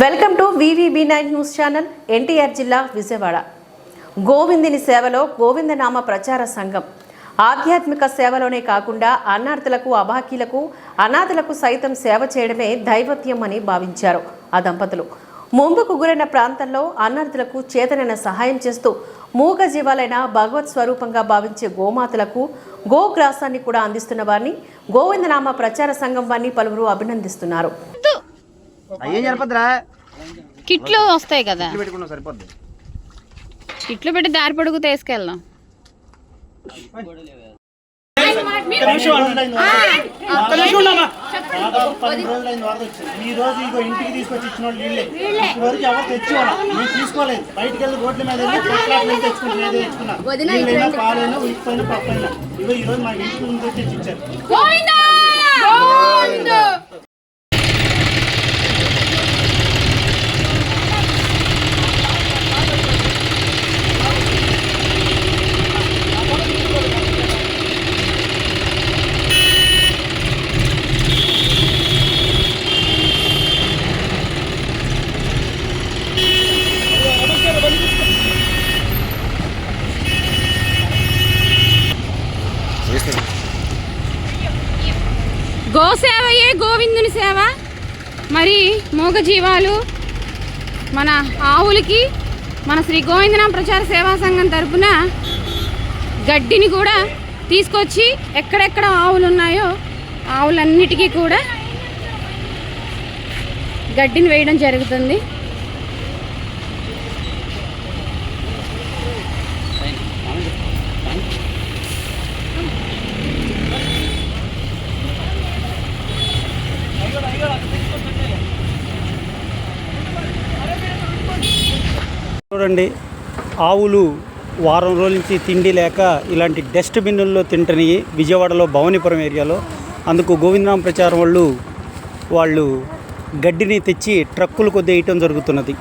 Welcome to VVB9 news channel. NTR జిల్లా విజయవాడ గోవిందుని సేవలో గోవిందనామ ప్రచార సంఘం ఆధ్యాత్మిక సేవలోనే కాకుండా అన్నార్థులకు, అభాగ్యులకు, అనాథలకు సైతం సేవ చేయడమే దైవత్యం అని భావించారు ఆ దంపతులు. ముంపుకు గురైన ప్రాంతంలో అన్నార్థులకు చేతనైన సహాయం చేస్తూ మూగ జీవాలైన భగవత్ స్వరూపంగా భావించే గోమాతలకు గోగ్రాసాన్ని కూడా అందిస్తున్న వారిని గోవిందనామ ప్రచార సంఘం వారిని పలువురు అభినందిస్తున్నారు. కిట్లు వస్తాయి కదా, కిట్లు పెట్టి దారి పొడుగు తీసుకెళ్దాం. ఈ రోజు ఇగో ఇంటికి తీసుకొచ్చి ఇచ్చిన వాళ్ళు వీళ్ళే. వరకు ఎవరు తెచ్చుకోవాలి, మేము తీసుకోలేదు. బయటకు వెళ్ళి రోడ్ల మీద తెచ్చుకున్నా నీళ్ళైనా, పాలైనా, ఉలికిపోయినా, పప్పైనా ఇగో ఈ రోజు మా ఇంటికి ముందు తెచ్చి ఇచ్చారు. గోసేవయే గోవిందుని సేవ. మరి మూగజీవాలు మన ఆవులకి మన శ్రీ గోవిందనామ ప్రచార సేవా సంఘం తరపున గడ్డిని కూడా తీసుకొచ్చి ఎక్కడెక్కడ ఆవులు ఉన్నాయో ఆవులన్నిటికీ కూడా గడ్డిని వేయడం జరుగుతుంది. చూడండి, ఆవులు వారం రోజుల నుంచి తిండి లేక ఇలాంటి డస్ట్బిన్నుల్లో తింటున్నాయి విజయవాడలో భవానీపురం ఏరియాలో. అందుకు గోవిందనామ ప్రచారం వాళ్ళు గడ్డిని తెచ్చి ట్రక్కులు కొద్ది వేయటం జరుగుతున్నది.